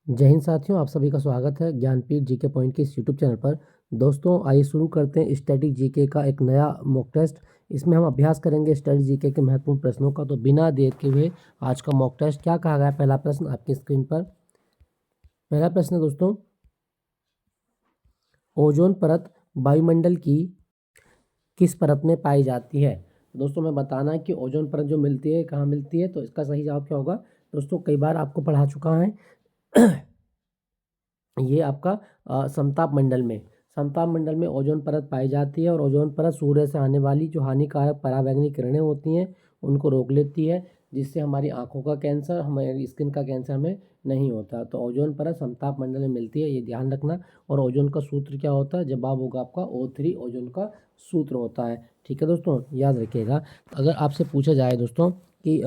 जय हिंद साथियों, आप सभी का स्वागत है ज्ञानपीठ जीके पॉइंट के इस यूट्यूब चैनल पर। दोस्तों आइए शुरू करते हैं स्टैटिक जीके का एक नया मॉक टेस्ट। इसमें हम अभ्यास करेंगे स्टैटिक जीके के महत्वपूर्ण प्रश्नों का। तो बिना देर के हुए आज का मॉक टेस्ट क्या कहा गया है। पहला प्रश्न आपकी स्क्रीन पर। पहला प्रश्न है दोस्तों, ओजोन परत वायुमंडल की किस परत में पाई जाती है। दोस्तों मैं बताना है कि ओजोन परत जो मिलती है कहाँ मिलती है, तो इसका सही जवाब क्या होगा। दोस्तों कई बार आपको पढ़ा चुका है ये आपका समताप मंडल में ओजोन परत पाई जाती है और ओजोन परत सूर्य से आने वाली जो हानिकारक पराबैंगनी किरणें होती हैं उनको रोक लेती है, जिससे हमारी आंखों का कैंसर, हमारी स्किन का कैंसर हमें नहीं होता। तो ओजोन परत समताप मंडल में मिलती है, ये ध्यान रखना। और ओजोन का सूत्र क्या होता है, जवाब होगा आपका O3 ओजोन का सूत्र होता है। ठीक है दोस्तों, याद रखिएगा। अगर आपसे पूछा जाए दोस्तों कि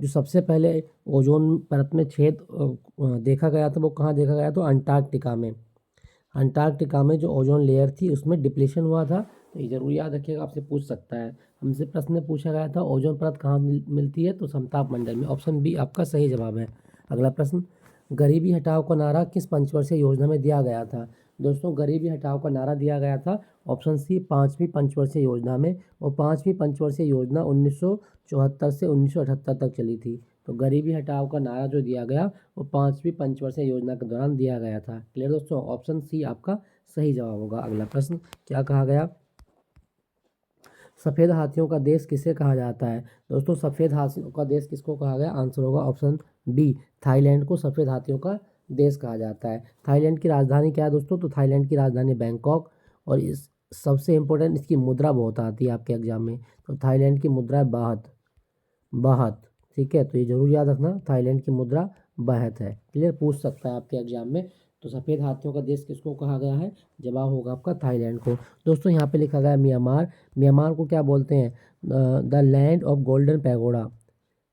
जो सबसे पहले ओजोन परत में छेद देखा गया था वो कहाँ देखा गया, तो अंटार्कटिका में। अंटार्कटिका में जो ओजोन लेयर थी उसमें डिप्लीशन हुआ था। तो ये जरूर याद रखिएगा, आपसे पूछ सकता है। हमसे प्रश्न में पूछा गया था ओजोन परत कहाँ मिलती है, तो समताप मंडल में। ऑप्शन बी आपका सही जवाब है। अगला प्रश्न, गरीबी हटाओ का नारा किस पंचवर्षीय योजना में दिया गया था। दोस्तों गरीबी हटाओ का नारा दिया गया था ऑप्शन सी 5वीं पंचवर्षीय योजना में। और 5वीं पंचवर्षीय योजना 1974 से 1978 तक चली थी। तो गरीबी हटाओ का नारा जो दिया गया वो 5वीं पंचवर्षीय योजना के दौरान दिया गया था। क्लियर दोस्तों, ऑप्शन सी आपका सही जवाब होगा। अगला प्रश्न क्या कहा गया, सफ़ेद हाथियों का देश किसे कहा जाता है। दोस्तों सफ़ेद हाथियों का देश किसको कहा गया, आंसर होगा ऑप्शन बी, थाईलैंड को सफ़ेद हाथियों का देश कहा जाता है। थाईलैंड की राजधानी क्या है दोस्तों, तो थाईलैंड की राजधानी बैंकॉक। और इस सबसे इम्पोर्टेंट इसकी मुद्रा बहुत आती है आपके एग्जाम में। तो थाईलैंड की मुद्रा है बाहत। बाहत, ठीक है, तो ये जरूर याद रखना, थाईलैंड की मुद्रा बाहत है। क्लियर, पूछ सकता है आपके एग्जाम में। तो सफ़ेद हाथियों का देश किसको कहा गया है, जवाब होगा आपका थाईलैंड को। दोस्तों यहाँ पे लिखा गया है म्यांमार। म्यांमार को क्या बोलते हैं, the land of golden pagoda.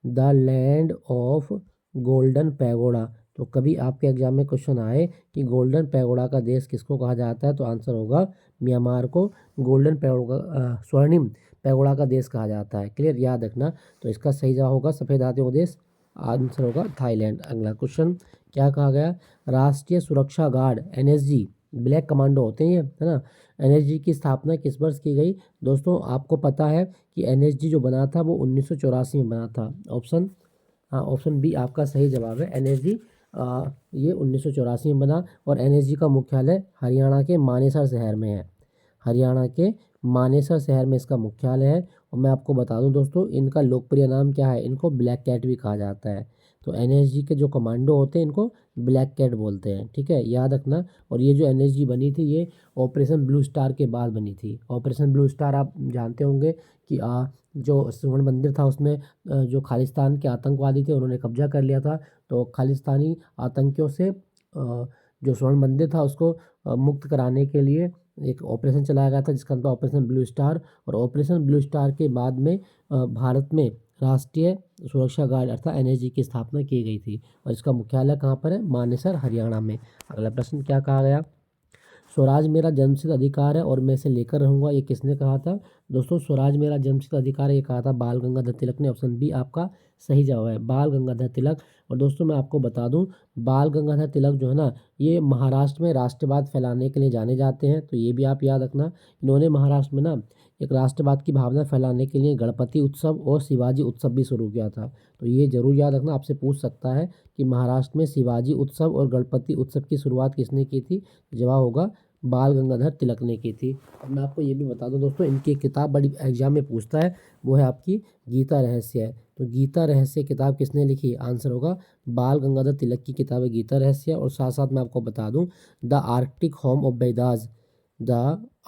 The land of golden pagoda. तो कभी आपके एग्जाम में क्वेश्चन आए कि गोल्डन पैगोडा का देश किसको कहा जाता है, तो आंसर होगा म्यांमार को गोल्डन पैगोडा, स्वर्णिम पैगोडा का देश कहा जाता है। क्लियर, याद रखना। तो इसका सही जवाब होगा सफ़ेद हाथियों का देश, आंसर होगा थाईलैंड। अगला क्वेश्चन क्या कहा गया, राष्ट्रीय सुरक्षा गार्ड NSG, ब्लैक कमांडो होते हैं ये, है ना। NSG की स्थापना किस वर्ष की गई। दोस्तों आपको पता है कि NSG जो बना था वो 1984 में बना था। ऑप्शन, हाँ ऑप्शन बी आपका सही जवाब है। NSG ये 1984 में बना। और NSG का मुख्यालय हरियाणा के मानेसर शहर में है। हरियाणा के मानेसर शहर में इसका मुख्यालय है। और मैं आपको बता दूं दोस्तों, इनका लोकप्रिय नाम क्या है, इनको ब्लैक कैट भी कहा जाता है। तो NSG के जो कमांडो होते हैं इनको ब्लैक कैट बोलते हैं, ठीक है, याद रखना। और ये जो NSG बनी थी ये ऑपरेशन ब्लू स्टार के बाद बनी थी। ऑपरेशन ब्लू स्टार आप जानते होंगे कि जो स्वर्ण मंदिर था उसमें जो खालिस्तान के आतंकवादी थे उन्होंने कब्जा कर लिया था। तो खालिस्तानी आतंकियों से जो स्वर्ण मंदिर था उसको मुक्त कराने के लिए एक ऑपरेशन चलाया गया था जिसका नाम था ऑपरेशन ब्लू स्टार। और ऑपरेशन ब्लू स्टार के बाद में भारत में राष्ट्रीय सुरक्षा गार्ड अर्थात NSG की स्थापना की गई थी। और इसका मुख्यालय कहाँ पर है, मानेसर हरियाणा में। अगला प्रश्न क्या कहा गया, स्वराज मेरा जन्मसिद्ध अधिकार है और मैं इसे लेकर रहूंगा, ये किसने कहा था। दोस्तों स्वराज मेरा जन्मसिद्ध अधिकार है, ये कहा था बाल गंगाधर तिलक ने। ऑप्शन बी आपका सही जवाब है, बाल गंगाधर तिलक। और दोस्तों मैं आपको बता दूं, बाल गंगाधर तिलक जो है ना, ये महाराष्ट्र में राष्ट्रवाद फैलाने के लिए जाने जाते हैं। तो ये भी आप याद रखना, इन्होंने महाराष्ट्र में ना एक राष्ट्रवाद की भावना फैलाने के लिए गणपति उत्सव और शिवाजी उत्सव भी शुरू किया था। तो ये जरूर याद रखना, आपसे पूछ सकता है कि महाराष्ट्र में शिवाजी उत्सव और गणपति उत्सव की शुरुआत किसने की थी। जवाब होगा बाल गंगाधर तिलक ने की थी। अब मैं आपको ये भी बता दूं दोस्तों, इनकी एक किताब बड़ी एग्जाम में पूछता है, वो है आपकी गीता रहस्य है। तो गीता रहस्य किताब किसने लिखी, आंसर होगा बाल गंगाधर तिलक की किताब है गीता रहस्य। और साथ साथ मैं आपको बता दूं, the Arctic home of Vedas, the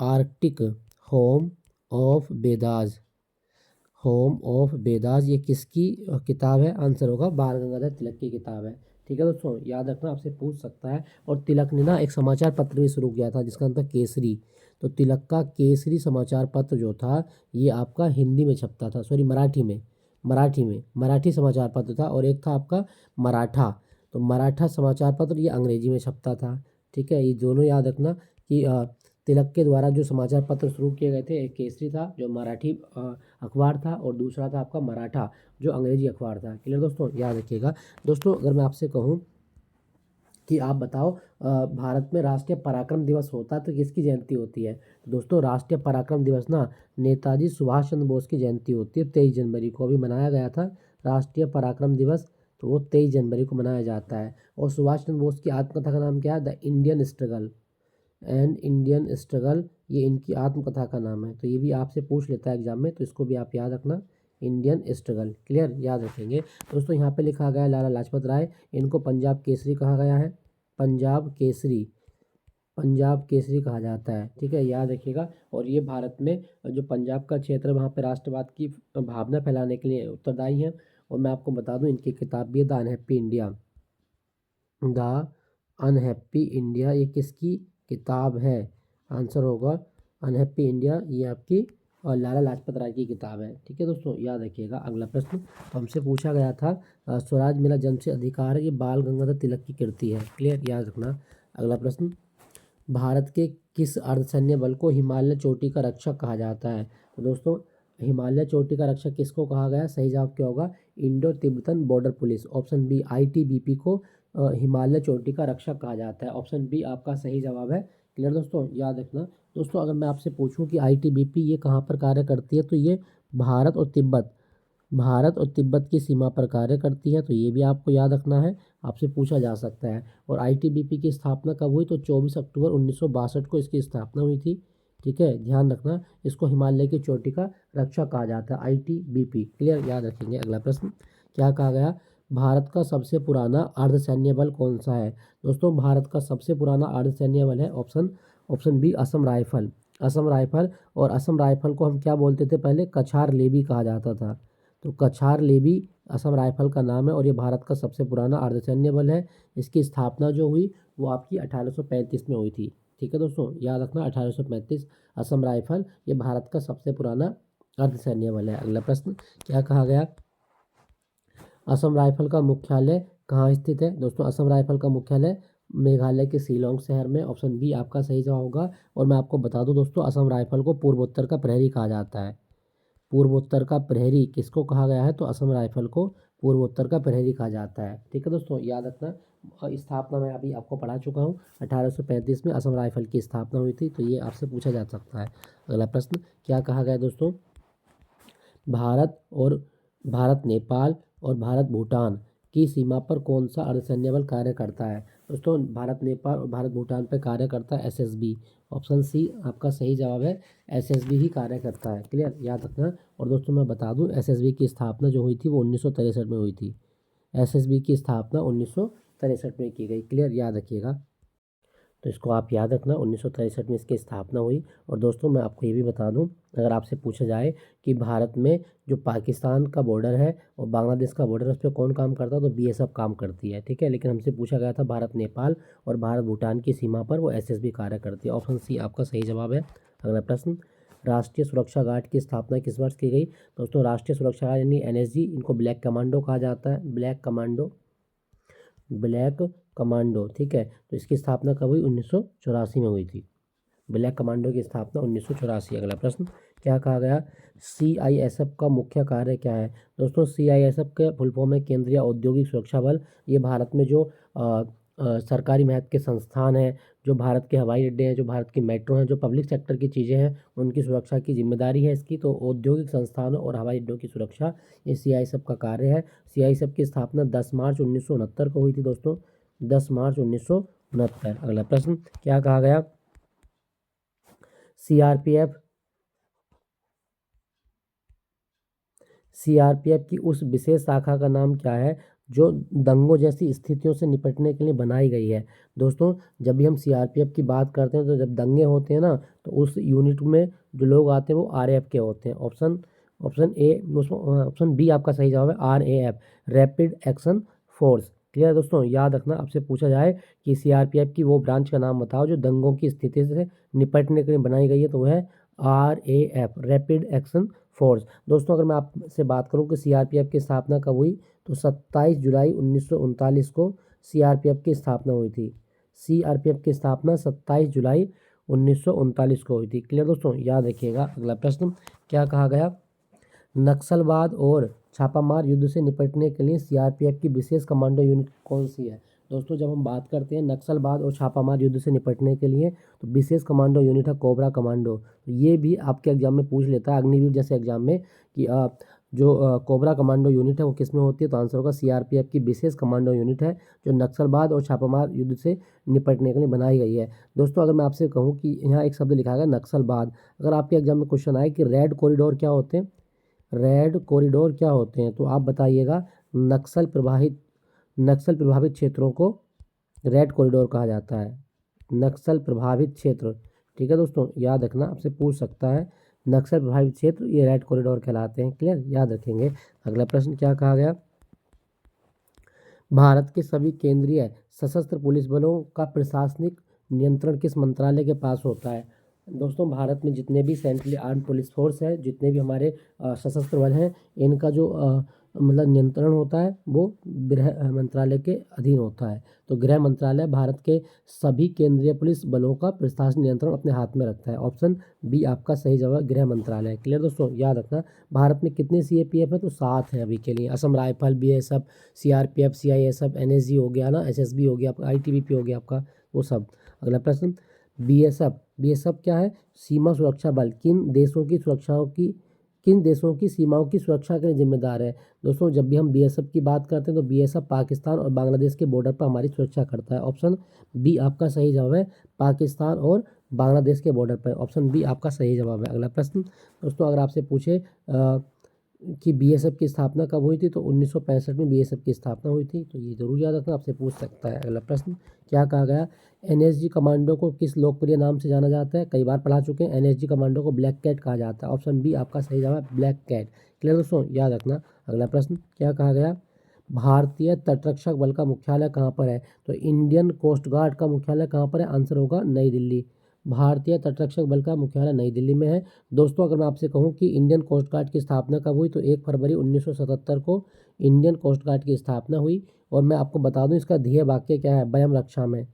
Arctic home of Vedas, home of Vedas, ये किसकी किताब है, आंसर होगा बाल गंगाधर तिलक की किताब है। ठीक है दोस्तों, याद रखना, आपसे पूछ सकता है। और तिलक ने ना एक समाचार पत्र भी शुरू किया था जिसका नाम था केसरी। तो तिलक का केसरी समाचार पत्र जो था ये आपका हिंदी में छपता था, सॉरी मराठी समाचार पत्र था। और एक था आपका मराठा। तो मराठा समाचार पत्र ये अंग्रेजी में छपता था। ठीक है, ये दोनों याद रखना कि तिलक के द्वारा जो समाचार पत्र शुरू किए गए थे, एक केसरी था जो मराठी अखबार था और दूसरा था आपका मराठा जो अंग्रेजी अखबार था। क्लियर दोस्तों, याद रखिएगा। दोस्तों अगर मैं आपसे कहूँ कि आप बताओ भारत में राष्ट्रीय पराक्रम दिवस होता है तो किसकी जयंती होती है। तो दोस्तों राष्ट्रीय पराक्रम दिवस ना नेताजी सुभाष चंद्र बोस की जयंती होती है 23 जनवरी को। अभी मनाया गया था राष्ट्रीय पराक्रम दिवस, तो वो 23 जनवरी को मनाया जाता है। और सुभाष चंद्र बोस की आत्मकथा का नाम क्या है, the Indian struggle and Indian struggle, ये इनकी आत्मकथा का नाम है। तो ये भी आपसे पूछ लेता है एग्जाम में, तो इसको भी आप याद रखना, इंडियन स्ट्रगल। क्लियर, याद रखेंगे। दोस्तों यहाँ पे लिखा गया है लाला लाजपत राय, इनको पंजाब केसरी कहा गया है, पंजाब केसरी, पंजाब केसरी कहा जाता है। ठीक है, याद रखिएगा। और ये भारत में जो पंजाब का क्षेत्र है वहाँ पे राष्ट्रवाद की भावना फैलाने के लिए उत्तरदायी हैं। और मैं आपको बता दूं इनकी किताब भी है the unhappy India, the unhappy India, ये किसकी किताब है, आंसर होगा अनहैप्पी इंडिया, ये आपकी और लाला लाजपत राय की किताब है। ठीक है दोस्तों, याद रखिएगा। अगला प्रश्न तो हमसे पूछा गया था स्वराज मेरा जन से अधिकार है, ये बाल गंगाधर तिलक की कृति है। क्लियर, याद रखना। अगला प्रश्न, भारत के किस अर्धसैन्य बल को हिमालय चोटी का रक्षक कहा जाता है। तो दोस्तों हिमालय चोटी का रक्षक किसको कहा गया, सही जवाब क्या होगा, Indo Tibetan border police, option B ITBP को हिमालय चोटी का रक्षक कहा जाता है। ऑप्शन बी आपका सही जवाब है। क्लियर दोस्तों, याद रखना। दोस्तों अगर मैं आपसे पूछूं कि आईटीबीपी ये कहाँ पर कार्य करती है, तो ये भारत और तिब्बत, भारत और तिब्बत की सीमा पर कार्य करती है। तो ये भी आपको याद रखना है, आपसे पूछा जा सकता है। और आईटीबीपी की स्थापना कब हुई, तो 24 अक्टूबर 1962 को इसकी स्थापना हुई थी। ठीक है, ध्यान रखना। इसको हिमालय की चोटी का रक्षा कहा जाता है, आईटीबीपी। क्लियर, याद रखेंगे। अगला प्रश्न क्या कहा गया, भारत का सबसे पुराना अर्धसैन्य बल कौन सा है। दोस्तों भारत का सबसे पुराना अर्धसैन्य बल है option option B Assam rifle, Assam rifle. और असम राइफल को हम क्या बोलते थे पहले, कछार लेबी कहा जाता था। तो कछार लेबी असम राइफल का नाम है और ये भारत का सबसे पुराना अर्धसैन्य बल है। इसकी स्थापना जो हुई वो आपकी 1835 में हुई थी। ठीक है दोस्तों, याद रखना 1835, असम राइफल ये भारत का सबसे पुराना अर्धसैन्य बल है। अगला प्रश्न क्या कहा गया, असम राइफल का मुख्यालय कहाँ स्थित है। दोस्तों असम राइफल का मुख्यालय मेघालय के शिलोंग शहर में, ऑप्शन बी आपका सही जवाब होगा। और मैं आपको बता दूं दोस्तों असम राइफल को पूर्वोत्तर का प्रहरी कहा जाता है। पूर्वोत्तर का प्रहरी किसको कहा गया है, तो असम राइफल को पूर्वोत्तर का प्रहरी कहा जाता है। ठीक है दोस्तों, याद रखना। और स्थापना मैं अभी आपको पढ़ा चुका हूँ, 1835 में असम राइफल की स्थापना हुई थी। तो ये आपसे पूछा जा सकता है। अगला प्रश्न क्या कहा गया दोस्तों, भारत और भारत नेपाल और भारत भूटान की सीमा पर कौन सा अर्धसैन्य बल कार्य करता है। दोस्तों भारत नेपाल और भारत भूटान पर कार्य करता है एसएसबी, ऑप्शन सी आपका सही जवाब है, एसएसबी ही कार्य करता है। क्लियर, याद रखना। और दोस्तों मैं बता दूं एसएसबी की स्थापना जो हुई थी वो 1963 में हुई थी। एसएसबी की स्थापना 1963 में की गई। क्लियर, याद रखिएगा। तो इसको आप याद रखना, 1963 में इसकी स्थापना हुई। और दोस्तों मैं आपको ये भी बता दूं, अगर आपसे पूछा जाए कि भारत में जो पाकिस्तान का बॉर्डर है और बांग्लादेश का बॉर्डर है उस पर कौन काम करता है, तो बीएसएफ काम करती है। ठीक है, लेकिन हमसे पूछा गया था भारत नेपाल और भारत भूटान की सीमा पर वो एसएसबी कार्य करती है। ऑप्शन सी आपका सही जवाब है। अगला प्रश्न, राष्ट्रीय सुरक्षा गार्ड की स्थापना किस वर्ष की गई। दोस्तों राष्ट्रीय सुरक्षा गार्ड यानी एनएसजी, इनको ब्लैक कमांडो कहा जाता है, ब्लैक कमांडो, ब्लैक कमांडो। ठीक है, तो इसकी स्थापना कब हुई, 1984 में हुई थी। ब्लैक कमांडो की स्थापना 1984। अगला प्रश्न क्या कहा गया, सीआईएसएफ का मुख्य कार्य क्या है। दोस्तों सीआईएसएफ के फुल फॉर्म है केंद्रीय औद्योगिक सुरक्षा बल। ये भारत में जो सरकारी महत्व के संस्थान हैं, जो भारत के हवाई अड्डे हैं, जो भारत की मेट्रो हैं, जो पब्लिक सेक्टर की चीज़ें हैं, उनकी सुरक्षा की जिम्मेदारी है इसकी। तो औद्योगिक संस्थानों और हवाई अड्डों की सुरक्षा ये सीआईएसएफ का कार्य है। सीआईएसएफ की स्थापना 10 मार्च 1969 को हुई थी दोस्तों, 10 मार्च 1969। अगला प्रश्न क्या कहा गया, सीआरपीएफ सीआरपीएफ की उस विशेष शाखा का नाम क्या है जो दंगों जैसी स्थितियों से निपटने के लिए बनाई गई है। दोस्तों जब भी हम सीआरपीएफ की बात करते हैं तो जब दंगे होते हैं ना, तो उस यूनिट में जो लोग आते हैं वो आरएएफ के होते हैं। Option option A option B आपका सही जवाब है, RAF, rapid action force. Clear दोस्तों, याद रखना। आपसे पूछा जाए कि सीआरपीएफ की वो ब्रांच का नाम बताओ जो दंगों की स्थिति से निपटने के लिए बनाई गई है, तो वह है आरएएफ, रैपिड एक्शन फोर्स। दोस्तों अगर मैं आपसे बात करूं कि सीआरपीएफ की स्थापना कब हुई, तो 27 जुलाई 1939 को सीआरपीएफ की स्थापना हुई थी। सीआरपीएफ की स्थापना 27 जुलाई 1939 को हुई थी। क्लियर दोस्तों, याद रखिएगा। अगला प्रश्न क्या कहा गया, नक्सलवाद और छापामार युद्ध से निपटने के लिए सीआरपीएफ की विशेष कमांडो यूनिट कौन सी है। दोस्तों जब हम बात करते हैं नक्सलवाद और छापामार युद्ध से निपटने के लिए, तो विशेष कमांडो यूनिट है कोबरा कमांडो। तो ये भी आपके एग्जाम में पूछ लेता है, अग्निवीर जैसे एग्जाम में, कि जो कोबरा कमांडो यूनिट है वो किस में होती है, तो आंसर होगा सीआरपीएफ की विशेष कमांडो यूनिट है, जो नक्सलवाद और छापामार युद्ध से निपटने के लिए बनाई गई है। दोस्तों अगर मैं आपसे कहूँ कि यहाँ एक शब्द लिखा गया नक्सलवाद, अगर आपके एग्जाम में क्वेश्चन आए कि रेड कॉरिडोर क्या होते हैं, रेड कॉरिडोर क्या होते हैं, तो आप बताइएगा नक्सल प्रभावित क्षेत्रों को रेड कॉरिडोर कहा जाता है। नक्सल प्रभावित क्षेत्र, ठीक है दोस्तों, याद रखना, आपसे पूछ सकता है। नक्सल प्रभावित क्षेत्र ये रेड कॉरिडोर कहलाते हैं। क्लियर, याद रखेंगे। अगला प्रश्न क्या कहा गया, भारत के सभी केंद्रीय सशस्त्र पुलिस बलों का प्रशासनिक नियंत्रण किस मंत्रालय के पास होता है। दोस्तों भारत में जितने भी सेंट्रली आर्म पुलिस फोर्स है, जितने भी हमारे सशस्त्र बल हैं, इनका जो मतलब नियंत्रण होता है वो गृह मंत्रालय के अधीन होता है। तो गृह मंत्रालय भारत के सभी केंद्रीय पुलिस बलों का प्रशासनिक नियंत्रण अपने हाथ में रखता है। ऑप्शन बी आपका सही जवाब है, गृह मंत्रालय। क्लियर दोस्तों, याद रखना। भारत में कितने सीएपीएफ है, तो 7 है अभी के लिए। Assam rifle, BSF, CRPF, CISF, NSG हो गया ना, एसएसबी हो गया आपका, आईटीबीपी हो गया आपका, वो सब। अगला प्रश्न, बीएसएफ क्या है, सीमा सुरक्षा बल किन देशों की सीमाओं की सुरक्षा के लिए जिम्मेदार है। दोस्तों जब भी हम बीएसएफ की बात करते हैं तो बीएसएफ पाकिस्तान और बांग्लादेश के बॉर्डर पर हमारी सुरक्षा करता है। ऑप्शन बी आपका सही जवाब है, पाकिस्तान और बांग्लादेश के बॉर्डर पर। ऑप्शन बी आपका सही जवाब है। अगला प्रश्न दोस्तों, अगर आपसे पूछे कि बीएसएफ की स्थापना कब हुई थी, तो 1965 में बीएसएफ की स्थापना हुई थी। तो ये जरूर याद रखना, आपसे पूछ सकता है। अगला प्रश्न क्या कहा गया, एनएसजी कमांडो को किस लोकप्रिय नाम से जाना जाता है। कई बार पढ़ा चुके हैं, एनएसजी कमांडो को ब्लैक कैट कहा जाता है। ऑप्शन बी आपका सही जवाब है, ब्लैक कैट। क्लियर दोस्तों, याद रखना। अगला प्रश्न क्या कहा गया, भारतीय तटरक्षक बल का मुख्यालय कहाँ पर है। तो इंडियन कोस्ट गार्ड का मुख्यालय कहाँ पर है, आंसर होगा नई दिल्ली। भारतीय तटरक्षक बल का मुख्यालय नई दिल्ली में है। दोस्तों अगर मैं आपसे कहूं कि इंडियन कोस्ट गार्ड की स्थापना कब हुई, तो 1 फरवरी 1977 को इंडियन कोस्ट गार्ड की स्थापना हुई। और मैं आपको बता दूं इसका ध्येय वाक्य क्या है, वयम रक्षा में,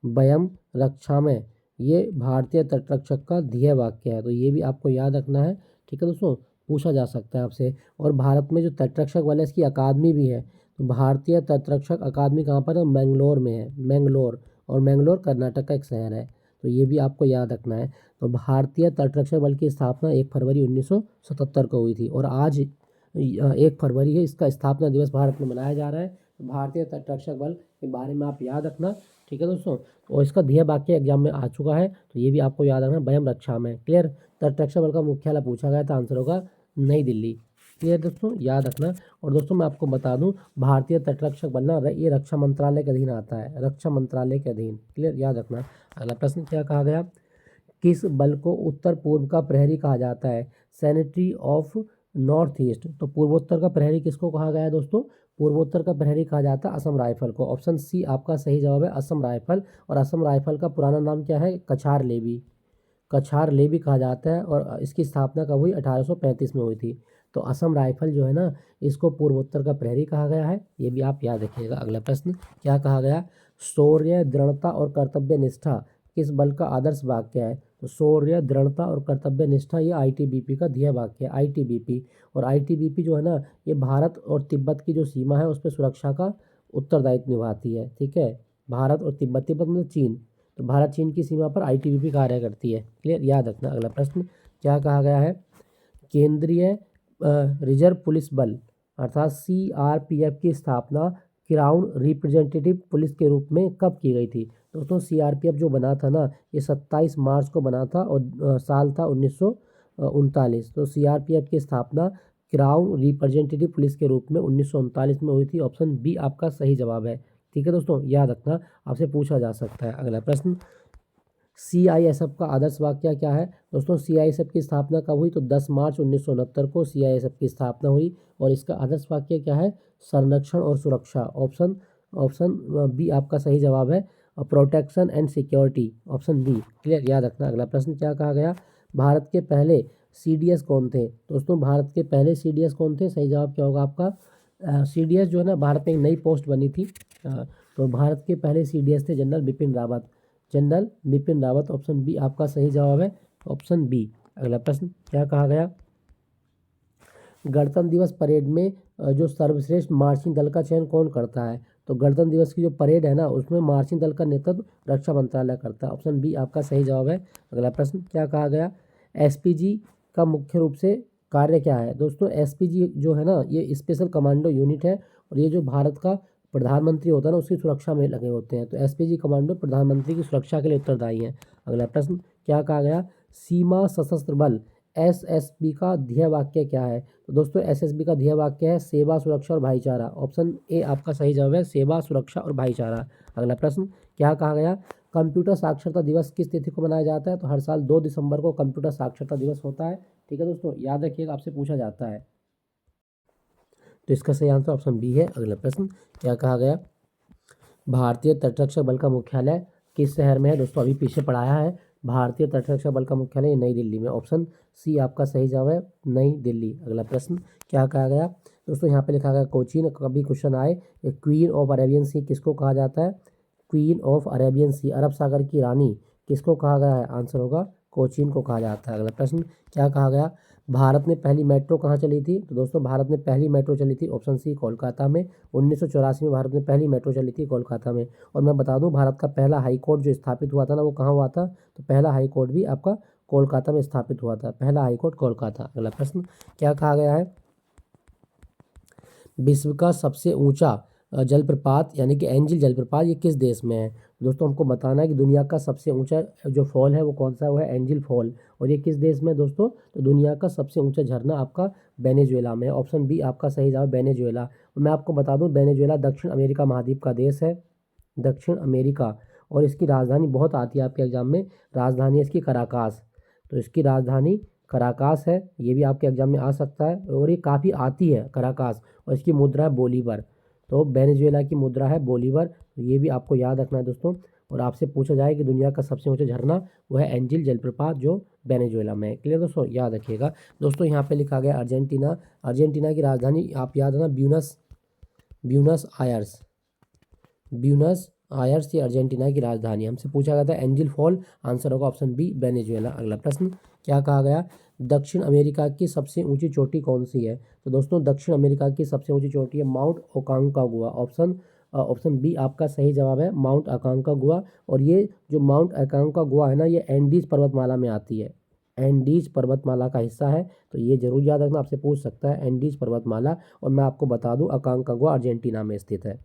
वयम रक्षा में, ये भारतीय तटरक्षक का ध्येय वाक्य है। तो ये भी आपको याद रखना है। ठीक है दोस्तों, पूछा जा सकता है आपसे। और भारत में जो तटरक्षक बल है इसकी अकादमी भी है। तो भारतीय तटरक्षक अकादमी कहाँ पर है, मैंगलोर में है, मैंगलोर। और मैंगलोर कर्नाटक का एक शहर है। तो ये भी आपको याद रखना है। तो भारतीय तटरक्षक बल की स्थापना 1 फरवरी 1977 को हुई थी। और आज 1 फरवरी है, इसका स्थापना दिवस भारत में मनाया जा रहा है। तो भारतीय तटरक्षक बल के बारे में आप याद रखना। ठीक है दोस्तों, और इसका ध्येय वाक्य एग्जाम में आ चुका है, तो ये भी आपको याद रखना, वयम रक्षा में। क्लियर, तटरक्षक बल का मुख्यालय पूछा गया था, आंसर होगा नई दिल्ली। क्लियर दोस्तों, याद रखना। और दोस्तों मैं आपको बता दूं, भारतीय तटरक्षक बल ना ये रक्षा मंत्रालय के अधीन आता है, रक्षा मंत्रालय के अधीन। क्लियर, याद रखना। अगला प्रश्न क्या कहा गया, किस बल को उत्तर पूर्व का प्रहरी कहा जाता है, सेनेटरी ऑफ नॉर्थ ईस्ट। तो पूर्वोत्तर का प्रहरी किसको कहा गया है दोस्तों, पूर्वोत्तर का प्रहरी कहा जाता है असम राइफल को। ऑप्शन सी आपका सही जवाब है, असम राइफल। और असम राइफल का पुराना नाम क्या है, कछार लेवी, कछार लेवी कहा जाता है। और इसकी स्थापना कब हुई, 1835 में हुई थी। तो असम राइफल जो है ना, इसको पूर्वोत्तर का प्रहरी कहा गया है, ये भी आप याद रखिएगा। अगला प्रश्न क्या कहा गया, शौर्य, दृढ़ता और कर्तव्य निष्ठा किस बल का आदर्श वाक्य है। तो शौर्य, दृढ़ता और कर्तव्य निष्ठा ये आईटीबीपी का ध्येय वाक्य है, आईटीबीपी। और आईटीबीपी जो है ना, ये भारत और तिब्बत की जो सीमा है उस पर सुरक्षा का उत्तरदायित्व निभाती है। ठीक है, भारत और तिब्बत, तिब्बत मतलब चीन, तो भारत चीन की सीमा पर आईटीबीपी कार्य करती है। क्लियर, याद रखना। अगला प्रश्न क्या कहा गया है, केंद्रीय रिजर्व पुलिस बल अर्थात सीआरपीएफ की स्थापना क्राउन रिप्रेजेंटेटिव पुलिस के रूप में कब की गई थी। दोस्तों सीआरपीएफ जो बना था ना, ये 27 मार्च को बना था और साल था 1939। तो सीआरपीएफ की स्थापना क्राउन रिप्रेजेंटेटिव पुलिस के रूप में 1939 में हुई थी। ऑप्शन बी आपका सही जवाब है। ठीक है दोस्तों, याद रखना, आपसे पूछा जा सकता है। अगला प्रश्न, सीआईएसएफ का आदर्श वाक्य क्या है। दोस्तों सीआईएसएफ की स्थापना कब हुई, तो 10 मार्च 1969 को सीआईएसएफ की स्थापना हुई। और इसका आदर्श वाक्य क्या है, संरक्षण और सुरक्षा। ऑप्शन ऑप्शन बी आपका सही जवाब है, protection and security. Option B. Clear, याद रखना। अगला प्रश्न क्या कहा गया, भारत के पहले सीडीएस कौन थे। दोस्तों भारत के पहले सीडीएस कौन थे, सही जवाब क्या होगा आपका, सीडीएस जो है ना, भारत में एक नई पोस्ट बनी थी। तो भारत के पहले सीडीएस थे general Bipin Rawat, general Bipin Rawat. Option B आपका सही जवाब है, ऑप्शन बी। अगला प्रश्न क्या कहा गया, गणतंत्र दिवस परेड में जो सर्वश्रेष्ठ मार्चिंग दल का चयन कौन करता है। तो गणतंत्र दिवस की जो परेड है ना, उसमें मार्चिंग दल का नेतृत्व रक्षा मंत्रालय करता है। ऑप्शन बी आपका सही जवाब है। अगला प्रश्न क्या कहा गया, एसपीजी का मुख्य रूप से कार्य क्या है। दोस्तों एसपीजी जो है ना, ये स्पेशल कमांडो यूनिट है और ये जो भारत का प्रधानमंत्री होता है ना, उसकी सुरक्षा में लगे होते हैं। तो एसपीजी कमांडो प्रधानमंत्री की सुरक्षा के लिए उत्तरदायी हैं। अगला प्रश्न क्या कहा गया, सीमा सशस्त्र बल एसएसबी का ध्येय वाक्य क्या है। तो दोस्तों एसएसबी का ध्येय वाक्य है सेवा, सुरक्षा और भाईचारा। ऑप्शन ए आपका सही जवाब है, सेवा, सुरक्षा और भाईचारा। अगला प्रश्न क्या कहा गया, कंप्यूटर साक्षरता दिवस किस तिथि को मनाया जाता है। तो हर साल 2 दिसंबर को कंप्यूटर साक्षरता दिवस होता है। ठीक है दोस्तों, याद रखिएगा, आपसे पूछा जाता है। तो इसका सही आंसर ऑप्शन बी है। अगला प्रश्न क्या कहा गया, भारतीय तटरक्षक बल का मुख्यालय किस शहर में है। दोस्तों अभी पीछे पढ़ाया है, भारतीय तटरक्षक बल का मुख्यालय नई दिल्ली में। ऑप्शन सी आपका सही जवाब है, नई दिल्ली। अगला प्रश्न क्या कहा गया, दोस्तों यहाँ पे लिखा गया कोचीन, कभी क्वेश्चन आए, क्वीन ऑफ अरेबियन सी किसको कहा जाता है। क्वीन ऑफ अरेबियन सी, अरब सागर की रानी, किसको कहा गया है। आंसर होगा कोचीन को कहा जाता है। अगला प्रश्न क्या कहा गया, भारत में पहली मेट्रो कहाँ चली थी। तो दोस्तों भारत में पहली मेट्रो चली थी, ऑप्शन सी कोलकाता में। 1984 में भारत में पहली मेट्रो चली थी कोलकाता में। और मैं बता दूं, भारत का पहला हाई कोर्ट जो स्थापित हुआ था ना, वो कहाँ हुआ था। तो पहला हाई कोर्ट भी आपका कोलकाता में स्थापित हुआ था, पहला हाई कोर्ट कोलकाता। अगला प्रश्न क्या कहा गया है, विश्व का सबसे ऊंचा जलप्रपात यानी कि एंजिल जलप्रपात ये किस देश में है। दोस्तों हमको बताना है कि दुनिया का सबसे ऊंचा जो फॉल है वो कौन सा है, वो है एंजिल फॉल। और ये किस देश में है दोस्तों, तो दुनिया का सबसे ऊंचा झरना आपका वेनेजुएला में है। ऑप्शन बी आपका सही जवाब वेनेजुएला। और मैं आपको बता दूं, वेनेजुएला दक्षिण अमेरिका महाद्वीप का देश है, दक्षिण अमेरिका। और इसकी राजधानी बहुत आती है आपके एग्जाम में, राजधानी है इसकी कराकास। तो इसकी राजधानी कराकास है, ये भी आपके एग्जाम में आ सकता है। और ये काफ़ी आती है कराकास, और इसकी मुद्रा है बोलीवर। तो वेनेजुएला की मुद्रा है बोलीवर, तो ये भी आपको याद रखना है दोस्तों। और आपसे पूछा जाए कि दुनिया का सबसे ऊंचा झरना वो है एंजिल जलप्रपात जो वेनेजुएला में है। क्लियर दोस्तों, याद रखिएगा। दोस्तों यहाँ पे लिखा गया अर्जेंटीना, अर्जेंटीना की राजधानी आप याद रखना Buenos, Buenos Aires, Buenos Aires ये अर्जेंटीना की राजधानी। हमसे पूछा गया था एंजिल फॉल, आंसर होगा ऑप्शन बी वेनेजुएला। अगला प्रश्न क्या कहा गया, दक्षिण अमेरिका की सबसे ऊंची चोटी कौन सी है। तो दोस्तों दक्षिण अमेरिका की सबसे ऊंची चोटी है माउंट ओकांकागुआ। ऑप्शन बी आपका सही जवाब है, माउंट अकांकागुआ। और ये जो माउंट अकांकागुआ है ना, ये एंडीज पर्वतमाला में आती है, एंडीज पर्वतमाला का हिस्सा है। तो ये जरूर याद रखना, आपसे पूछ सकता है एंडीज पर्वतमाला। और मैं आपको बता दूं अकांकागुआ अर्जेंटीना में स्थित है,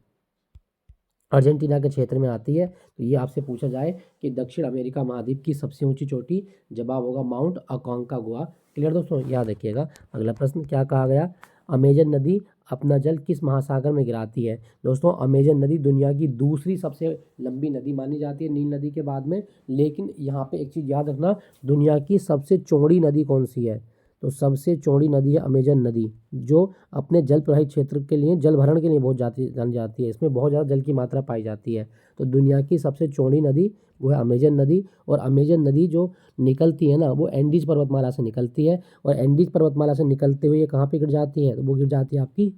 अर्जेंटीना के क्षेत्र में आती है। तो ये आपसे पूछा जाए कि दक्षिण अमेरिका महाद्वीप की सबसे ऊंची चोटी, जवाब होगा माउंट अकांकागुआ। क्लियर दोस्तों, याद रखिएगा। अगला प्रश्न क्या कहा गया, अमेजन नदी अपना जल किस महासागर में गिराती है। दोस्तों अमेजन नदी दुनिया की दूसरी सबसे लंबी नदी मानी जाती है नील नदी के बाद में। लेकिन यहाँ पे एक चीज़ याद रखना, दुनिया की सबसे चौड़ी नदी कौन सी है। तो सबसे चौड़ी नदी है अमेजन नदी, जो अपने जल प्रवाहित क्षेत्र के लिए, जल भरण के लिए बहुत जानी जाती है। इसमें बहुत ज़्यादा जल की मात्रा पाई जाती है। तो दुनिया की सबसे चौड़ी नदी वो है अमेजन नदी। और अमेजन नदी जो निकलती है ना, वो एंडीज पर्वतमाला से निकलती है। और एंडीज पर्वतमाला से निकलते हुए ये कहाँ पे गिर जाती है, तो वो गिर जाती है आपकी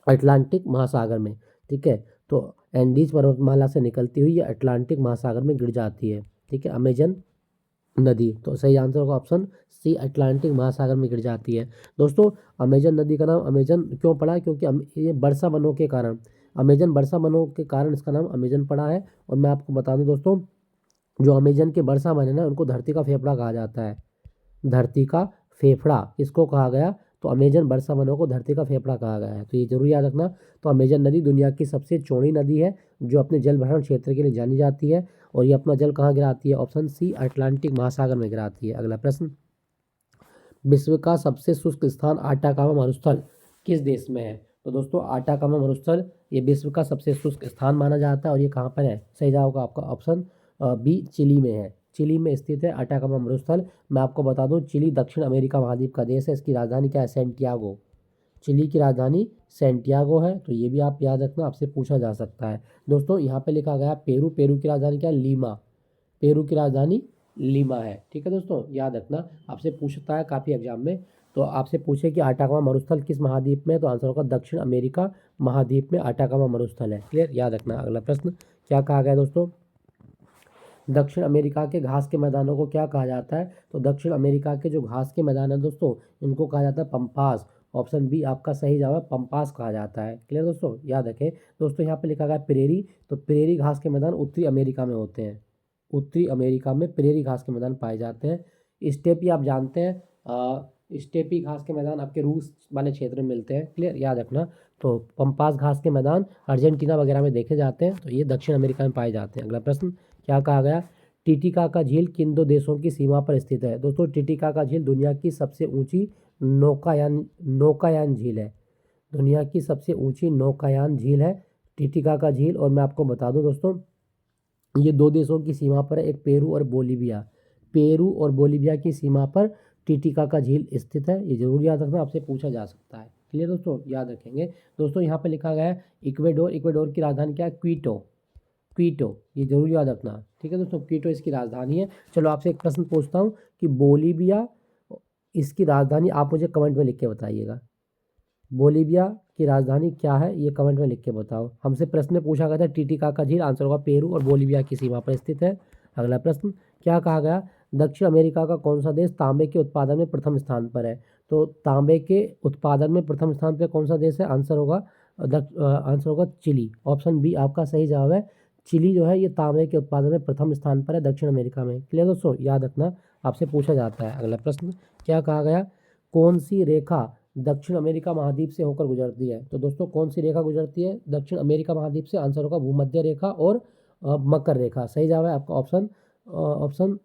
अटलांटिक महासागर में। ठीक है, तो एंडीज पर्वतमाला से निकलती हुई ये अटलांटिक महासागर में गिर जाती है। ठीक है, अमेजन नदी। तो सही आंसर होगा ऑप्शन सी, अटलांटिक महासागर में गिर जाती है। दोस्तों अमेजन नदी का नाम अमेजन क्यों पड़ा, क्योंकि ये वर्षा वनों के कारण, अमेजन वर्षा वनों के कारण इसका नाम अमेजन पड़ा है। और मैं आपको बता दूं दोस्तों, जो अमेजन के वर्षा वन है ना, उनको धरती का फेफड़ा कहा जाता है। धरती का फेफड़ा किसको कहा गया, तो अमेजन वर्षा वनों को धरती का फेफड़ा कहा गया है। तो ये जरूर याद रखना। तो अमेजन नदी दुनिया की सबसे चौड़ी नदी है, जो अपने जल भरण क्षेत्र के लिए जानी जाती है। और ये अपना जल कहाँ गिराती है, ऑप्शन सी अटलांटिक महासागर में गिराती है। अगला प्रश्न, विश्व का सबसे शुष्क स्थान आटाकामा मरुस्थल किस देश में है। तो दोस्तों आटाकामा मरुस्थल ये विश्व का सबसे शुष्क स्थान माना जाता है। और ये कहाँ पर है, सही जवाब होगा आपका ऑप्शन बी चिली में है, चिली में स्थित है आटाकामा मरुस्थल। मैं आपको बता दूं, चिली दक्षिण अमेरिका महाद्वीप का देश है। इसकी राजधानी क्या है, सैंटियागो। चिली की राजधानी सैंटियागो है। तो ये भी आप याद रखना, आपसे पूछा जा सकता है। दोस्तों यहाँ पे लिखा गया पेरू, पेरू की राजधानी क्या है, लीमा। पेरू की राजधानी लीमा है। ठीक है दोस्तों, याद रखना, आपसे पूछता है काफ़ी एग्जाम में। तो आपसे पूछे कि आटाकामा मरुस्थल किस महाद्वीप में है, तो आंसर होगा दक्षिण अमेरिका महाद्वीप में आटाकामा मरुस्थल है। क्लियर, याद रखना। अगला प्रश्न क्या कहा गया दोस्तों, दक्षिण अमेरिका के घास के मैदानों को क्या कहा जाता है। तो दक्षिण अमेरिका के जो घास के मैदान है दोस्तों, इनको कहा जाता है पंपास। ऑप्शन बी आपका सही जवाब है, पंपास कहा जाता है। क्लियर दोस्तों, याद रखें। दोस्तों यहाँ पे लिखा गया प्रेरी, तो प्रेरी घास के मैदान उत्तरी अमेरिका में होते हैं। उत्तरी अमेरिका में प्रेरी घास के मैदान पाए जाते हैं। स्टेपी आप जानते हैं, स्टेपी घास के मैदान आपके रूस वाले क्षेत्र में मिलते हैं। क्लियर, याद रखना। तो पंपास घास के मैदान अर्जेंटीना वगैरह में देखे जाते हैं, तो ये दक्षिण अमेरिका में पाए जाते हैं। अगला प्रश्न क्या कहा गया, टिटिकाका झील किन दो देशों की सीमा पर स्थित है। दोस्तों टिटिकाका झील दुनिया की सबसे ऊंची नौकायान झील है। दुनिया की सबसे ऊंची नौकायान झील है टिटिकाका झील। और मैं आपको बता दूं दोस्तों, ये दो देशों की सीमा पर है, एक पेरू और बोलीविया। पेरू और बोलीविया की सीमा पर टिटिकाका झील स्थित है। ये जरूर याद रखना, आपसे पूछा जा सकता है। क्लियर दोस्तों, याद रखेंगे। दोस्तों यहाँ पे लिखा गया है इक्वेडोर। इक्वेडोर की राजधानी क्या है, क्वीटो। क्वीटो, ये जरूर याद रखना। ठीक है दोस्तों, क्वीटो इसकी राजधानी है। चलो आपसे एक प्रश्न पूछता हूँ कि बोलीविया इसकी राजधानी आप मुझे कमेंट में लिख के बताइएगा। बोलीविया की राजधानी क्या है, ये कमेंट में लिख के बताओ। हमसे प्रश्न में पूछा गया था टिटिकाका झील, आंसर होगा पेरू और बोलीविया की सीमा पर स्थित है। अगला प्रश्न क्या कहा गया, दक्षिण अमेरिका का कौन सा देश तांबे के उत्पादन में प्रथम स्थान पर है। तो तांबे के उत्पादन में प्रथम स्थान पर कौन सा देश है, आंसर होगा चिली। ऑप्शन बी आपका सही जवाब है। चिली जो है ये तांबे के उत्पादन में प्रथम स्थान पर है दक्षिण अमेरिका में। क्लियर दोस्तों, याद रखना, आपसे पूछा जाता है। अगला प्रश्न क्या कहा गया, कौन सी रेखा दक्षिण अमेरिका महाद्वीप से होकर गुजरती है। तो दोस्तों कौन सी रेखा गुजरती है दक्षिण अमेरिका महाद्वीप से, आंसर होगा भूमध्य रेखा और मकर रेखा। सही जवाब है आपका ऑप्शन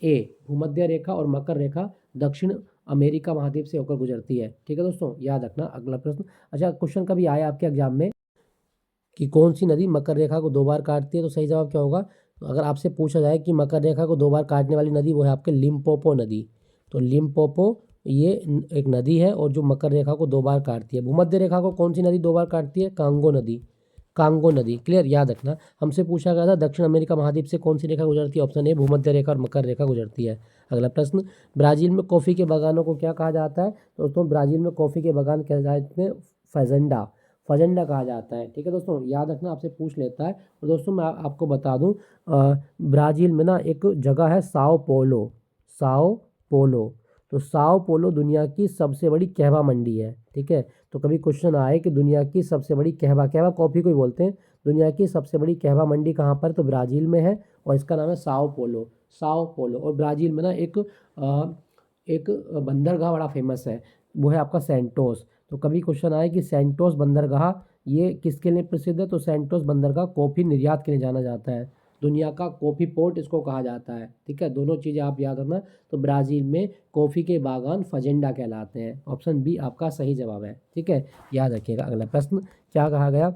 ए, भूमध्य रेखा और मकर रेखा दक्षिण अमेरिका महाद्वीप से होकर गुजरती है। ठीक है दोस्तों, याद रखना। अगला प्रश्न, अच्छा क्वेश्चन कभी आया आपके एग्जाम में कि कौन सी नदी मकर रेखा को 2 बार काटती है, तो सही जवाब क्या होगा। तो अगर आपसे पूछा जाए कि मकर रेखा को 2 बार काटने वाली नदी, वो है आपके लिम्पोपो नदी। तो लिम्पोपो ये एक नदी है और जो मकर रेखा को 2 बार काटती है। भूमध्य रेखा को कौन सी नदी 2 बार काटती है, कांगो नदी। कांगो नदी। क्लियर, याद रखना। हमसे पूछा गया था दक्षिण अमेरिका महाद्वीप से कौन सी रेखा गुजरती है, ऑप्शन ए भूमध्य रेखा और मकर रेखा गुजरती है। अगला प्रश्न, ब्राजील में कॉफ़ी के बागानों को क्या कहा जाता है। दोस्तों ब्राजील में कॉफ़ी के बागान कहा जाते हैं फजेंडा। फजेंडा कहा जाता है। ठीक है दोस्तों, याद रखना, आपसे पूछ लेता है। और दोस्तों मैं आपको बता दूं, ब्राज़ील में ना एक जगह है साओ पोलो। साओ पोलो, तो साओ पोलो दुनिया की सबसे बड़ी कहवा मंडी है। ठीक है, तो कभी क्वेश्चन आए कि दुनिया की सबसे बड़ी कहवा कॉफ़ी को ही बोलते हैं, दुनिया की सबसे बड़ी कहवा मंडी कहाँ पर, तो ब्राज़ील में है और इसका नाम है साओ पोलो। Sao Paulo. और ब्राज़ील में ना एक बंदरगाह बड़ा फेमस है, वो है आपका सेंटोस। तो कभी क्वेश्चन आए कि सेंटोस बंदरगाह ये किसके लिए प्रसिद्ध है, तो सेंटोस बंदरगाह कॉफ़ी निर्यात के लिए जाना जाता है। दुनिया का कॉफ़ी पोर्ट इसको कहा जाता है। ठीक है, दोनों चीज़ें आप याद रखना। तो ब्राज़ील में कॉफ़ी के बागान फजेंडा कहलाते हैं। ऑप्शन बी आपका सही जवाब है। ठीक है, याद रखिएगा। अगला प्रश्न क्या कहा गया,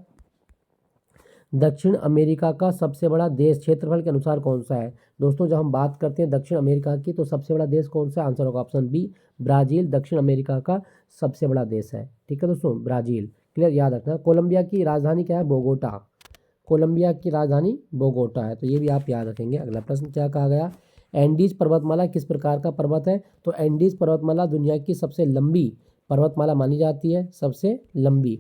दक्षिण अमेरिका का सबसे बड़ा देश क्षेत्रफल के अनुसार कौन सा है। दोस्तों जब हम बात करते हैं दक्षिण अमेरिका की, तो सबसे बड़ा देश कौन सा, आंसर होगा ऑप्शन बी ब्राज़ील दक्षिण अमेरिका का सबसे बड़ा देश है। ठीक है दोस्तों, ब्राज़ील। क्लियर, याद रखना। कोलंबिया की राजधानी क्या है, बोगोटा। कोलंबिया की राजधानी बोगोटा है, तो ये भी आप याद रखेंगे। अगला प्रश्न क्या कहा गया, एंडीज पर्वतमाला किस प्रकार का पर्वत है। तो एंडीज पर्वतमाला दुनिया की सबसे लंबी पर्वतमाला मानी जाती है, सबसे लंबी।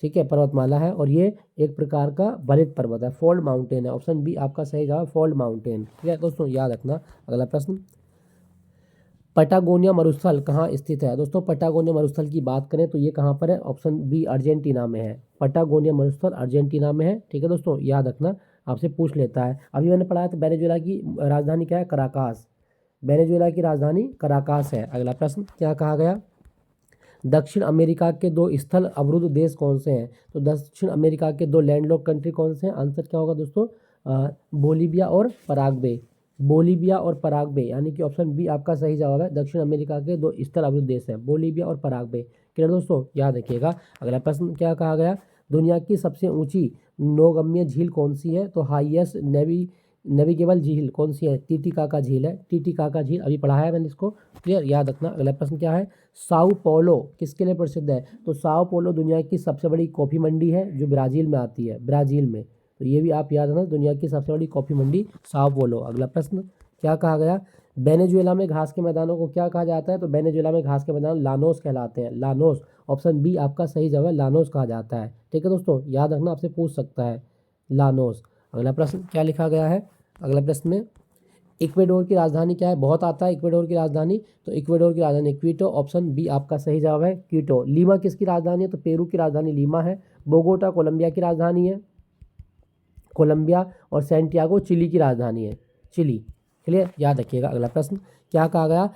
ठीक है, पर्वतमाला है और ये एक प्रकार का बलित पर्वत है, फोल्ड माउंटेन है। ऑप्शन बी आपका सही जवाब, फोल्ड माउंटेन। ठीक है दोस्तों, याद रखना। अगला प्रश्न, पटागोनिया मरुस्थल कहाँ स्थित है। दोस्तों पटागोनिया मरुस्थल की बात करें तो ये कहाँ पर है, ऑप्शन बी अर्जेंटीना में है। पटागोनिया मरुस्थल अर्जेंटीना में है। ठीक है दोस्तों, याद रखना, आपसे पूछ लेता है। अभी मैंने पढ़ा था वेनेजुएला की राजधानी क्या है, कराकास। वेनेजुएला की राजधानी कराकास है। अगला प्रश्न क्या कहा गया, दक्षिण अमेरिका के 2 स्थल अवरुद्ध देश कौन से हैं। तो दक्षिण अमेरिका के 2 लैंडलॉक कंट्री कौन से हैं, आंसर क्या होगा दोस्तों, बोलीविया और पराग्वे। बोलीविया और पराग्वे, यानी कि ऑप्शन बी आपका सही जवाब है। दक्षिण अमेरिका के 2 स्थल अवरुद्ध देश हैं, बोलीविया और पराग्वे। क्लियर दोस्तों, याद रखिएगा। अगला प्रश्न क्या कहा गया, दुनिया की सबसे ऊंची नौगम्य झील कौन सी है। तो हाईएस्ट नेविगेबल झील कौन सी है, टीटीकाका झील है। टीटीकाका झील अभी पढ़ाया है मैंने इसको। क्लियर, याद रखना। अगला प्रश्न क्या है, साओ पोलो किसके लिए प्रसिद्ध है। तो साओ पोलो दुनिया की सबसे बड़ी कॉफ़ी मंडी है, जो ब्राज़ील में आती है, ब्राज़ील में। तो ये भी आप याद रखना, दुनिया की सबसे बड़ी कॉफ़ी मंडी साओ पोलो। अगला प्रश्न क्या कहा गया, वेनेजुएला में घास के मैदानों को क्या कहा जाता है। तो वेनेजुएला में घास के मैदान लानोस कहलाते हैं, लानोस। ऑप्शन बी आपका सही जवाब है, लानोस कहा जाता है। ठीक है दोस्तों, याद रखना, आपसे पूछ सकता है, लानोस। अगला प्रश्न क्या लिखा गया है, अगला प्रश्न में इक्वेडोर की राजधानी क्या है, बहुत आता है इक्वेडोर की राजधानी, तो इक्वेडोर की राजधानी क्वीटो, ऑप्शन बी आपका सही जवाब है क्वीटो। लीमा किसकी राजधानी है, तो पेरू की राजधानी लीमा है। बोगोटा कोलंबिया की राजधानी है, कोलंबिया। और सैंटियागो चिली की राजधानी है, चिली। क्लियर, याद रखिएगा। अगला प्रश्न क्या कहा गया,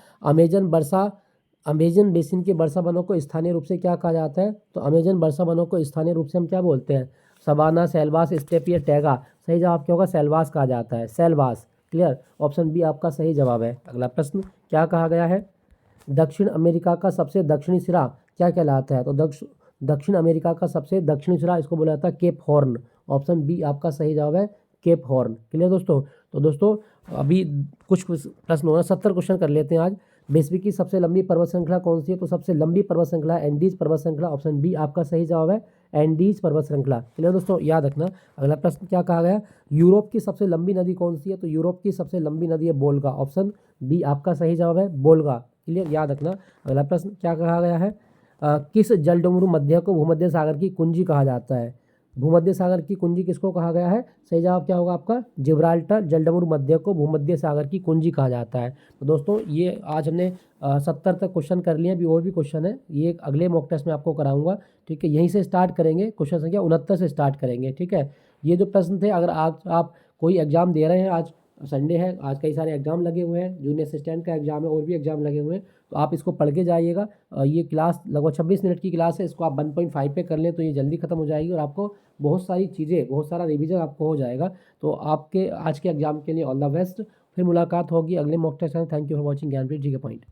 अमेजन बेसिन के वर्षा वनों को स्थानीय रूप से क्या कहा जाता है, तो अमेजन वर्षा वनों को स्थानीय रूप से हम क्या बोलते हैं, सवाना, सेल्वास, स्टेप या टैगा। सही जवाब क्या होगा, सेल्वास कहा जाता है, सेल्वास। क्लियर, ऑप्शन बी आपका सही जवाब है। अगला प्रश्न क्या कहा गया है, दक्षिण अमेरिका का सबसे दक्षिणी सिरा क्या कहलाता है, तो दक्षिण अमेरिका का सबसे दक्षिणी सिरा इसको बोला जाता है केप हॉर्न। ऑप्शन बी आपका सही जवाब है केप हॉर्न। क्लियर दोस्तों, तो दोस्तों अभी कुछ प्रश्न हो रहे हैं, 70 क्वेश्चन कर लेते हैं आज। विश्व की सबसे लंबी पर्वत श्रृंखला कौन सी है, तो सबसे लंबी पर्वत श्रृंखला एंडीज पर्वत श्रृंखला। ऑप्शन बी आपका सही जवाब है एंडीज पर्वत श्रृंखला। क्लियर दोस्तों, याद रखना। अगला प्रश्न क्या कहा गया, यूरोप की सबसे लंबी नदी कौन सी है, तो यूरोप की सबसे लंबी नदी है बोल्गा। ऑप्शन बी आपका सही जवाब है बोल्गा। क्लियर, याद रखना। अगला प्रश्न क्या कहा गया है, किस जलडमरू मध्य को भूमध्य सागर की कुंजी कहा जाता है, भूमध्य सागर की कुंजी किसको कहा गया है, सही जवाब क्या होगा आपका जिब्राल्टर जलडमरू मध्य को भूमध्य सागर की कुंजी कहा जाता है। तो दोस्तों ये आज हमने 70 तक क्वेश्चन कर लिए, अभी और भी क्वेश्चन है, ये अगले मॉक टेस्ट में आपको कराऊंगा। ठीक है, यहीं से स्टार्ट करेंगे, क्वेश्चन संख्या 69 से स्टार्ट करेंगे। ठीक है, ये जो प्रश्न थे, अगर आज आप कोई एग्जाम दे रहे हैं, आज संडे है, आज कई सारे एग्जाम लगे हुए हैं, जूनियर असिस्टेंट का एग्जाम है और भी एग्जाम लगे हुए हैं, तो आप इसको पढ़ के जाइएगा। ये क्लास लगभग 26 मिनट की क्लास है, इसको आप 1.5 पे कर लें तो ये जल्दी खत्म हो जाएगी और आपको बहुत सारी चीज़ें, बहुत सारा रिवीजन आपको हो जाएगा। तो आपके आज के एग्जाम के लिए ऑल द बेस्ट। फिर मुलाकात होगी अगले मॉक टेस्ट में। थैंक यू फॉर वॉचिंग ज्ञानप्रीत जी के पॉइंट।